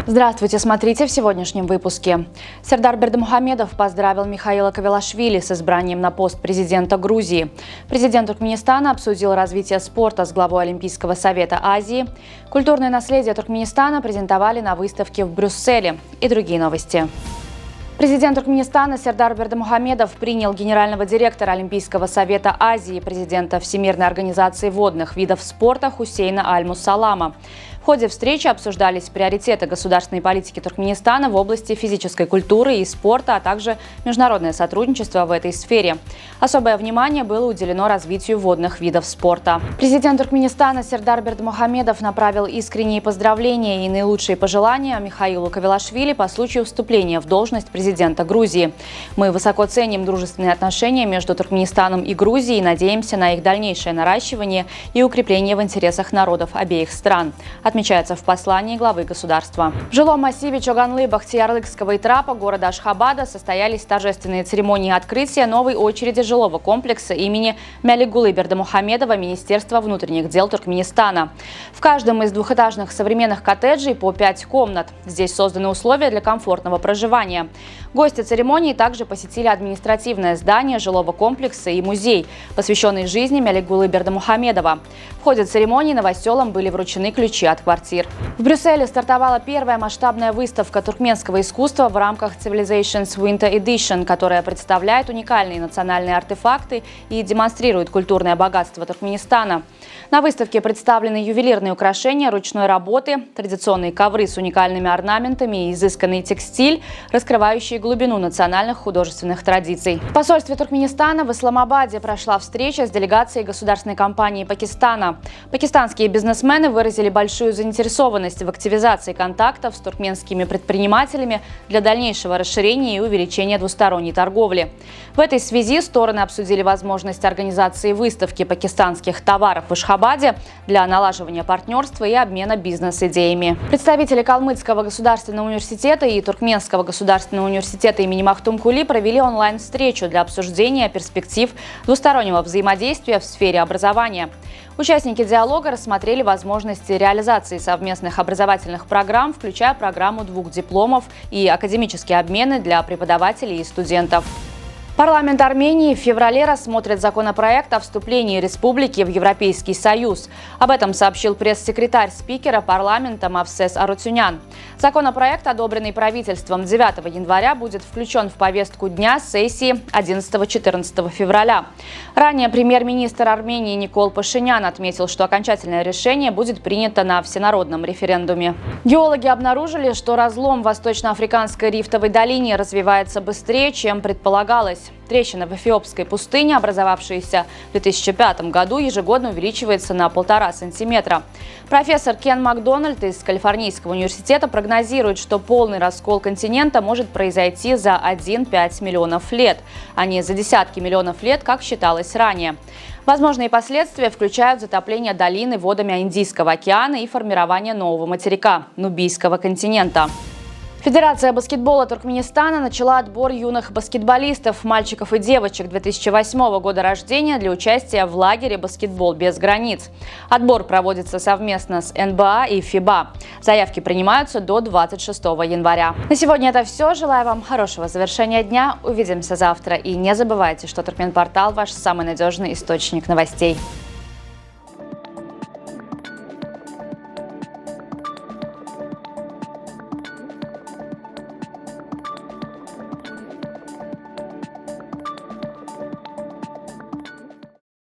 Здравствуйте, смотрите в сегодняшнем выпуске. Сердар Бердымухамедов поздравил Михаила Кавелашвили с избранием на пост президента Грузии. Президент Туркменистана обсудил развитие спорта с главой Олимпийского совета Азии. Культурное наследие Туркменистана презентовали на выставке в Брюсселе. И другие новости. Президент Туркменистана Сердар Бердымухамедов принял генерального директора Олимпийского совета Азии, президента Всемирной организации водных видов спорта Хусейна Аль-Муссалама. В ходе встречи обсуждались приоритеты государственной политики Туркменистана в области физической культуры и спорта, а также международное сотрудничество в этой сфере. Особое внимание было уделено развитию водных видов спорта. Президент Туркменистана Сердар Бердымухамедов направил искренние поздравления и наилучшие пожелания Михаилу Кавелашвили по случаю вступления в должность президента Грузии. Мы высоко ценим дружественные отношения между Туркменистаном и Грузией и надеемся на их дальнейшее наращивание и укрепление в интересах народов обеих стран, отмечается в послании главы государства. В жилом массиве Чоганлы, Бахтиярлыкского и Трапа города Ашхабада состоялись торжественные церемонии открытия новой очереди жилого комплекса имени Мялигулы Бердымухамедова Министерства внутренних дел Туркменистана. В каждом из двухэтажных современных коттеджей по 5 комнат. Здесь созданы условия для комфортного проживания. Гости церемонии также посетили административное здание жилого комплекса и музей, посвященный жизни Мялигулы Бердымухамедова. В ходе церемонии новоселам были вручены ключи от квартир. В Брюсселе стартовала первая масштабная выставка туркменского искусства в рамках Civilizations Winter Edition, которая представляет уникальные национальные артефакты и демонстрирует культурное богатство Туркменистана. На выставке представлены ювелирные украшения ручной работы, традиционные ковры с уникальными орнаментами и изысканный текстиль, раскрывающий глубину национальных художественных традиций. В посольстве Туркменистана в Исламабаде прошла встреча с делегацией государственной компании Пакистана. Пакистанские бизнесмены выразили большую заинтересованность в активизации контактов с туркменскими предпринимателями для дальнейшего расширения и увеличения двусторонней торговли. В этой связи стороны обсудили возможность организации выставки пакистанских товаров в Ашхабаде для налаживания партнерства и обмена бизнес-идеями. Представители Калмыцкого государственного университета и Туркменского государственного университета имени Махтум-Кули провели онлайн-встречу для обсуждения перспектив двустороннего взаимодействия в сфере образования. Участники диалога рассмотрели возможности реализации совместных образовательных программ, включая программу 2 дипломов и академические обмены для преподавателей и студентов. Парламент Армении в феврале рассмотрит законопроект о вступлении республики в Европейский Союз. Об этом сообщил пресс-секретарь спикера парламента Мавсес Арутюнян. Законопроект, одобренный правительством 9 января, будет включен в повестку дня сессии 11-14 февраля. Ранее премьер-министр Армении Никол Пашинян отметил, что окончательное решение будет принято на всенародном референдуме. Геологи обнаружили, что разлом в Восточноафриканской рифтовой долине развивается быстрее, чем предполагалось. Трещина в Эфиопской пустыне, образовавшаяся в 2005 году, ежегодно увеличивается на 1,5 сантиметра. Профессор Кен Макдональд из Калифорнийского университета прогнозирует, что полный раскол континента может произойти за 1-5 миллионов лет, а не за десятки миллионов лет, как считалось ранее. Возможные последствия включают затопление долины водами Индийского океана и формирование нового материка – Нубийского континента. Федерация баскетбола Туркменистана начала отбор юных баскетболистов, мальчиков и девочек 2008 года рождения для участия в лагере «Баскетбол без границ». Отбор проводится совместно с НБА и ФИБА. Заявки принимаются до 26 января. На сегодня это все. Желаю вам хорошего завершения дня. Увидимся завтра. И не забывайте, что Туркменпортал – ваш самый надежный источник новостей.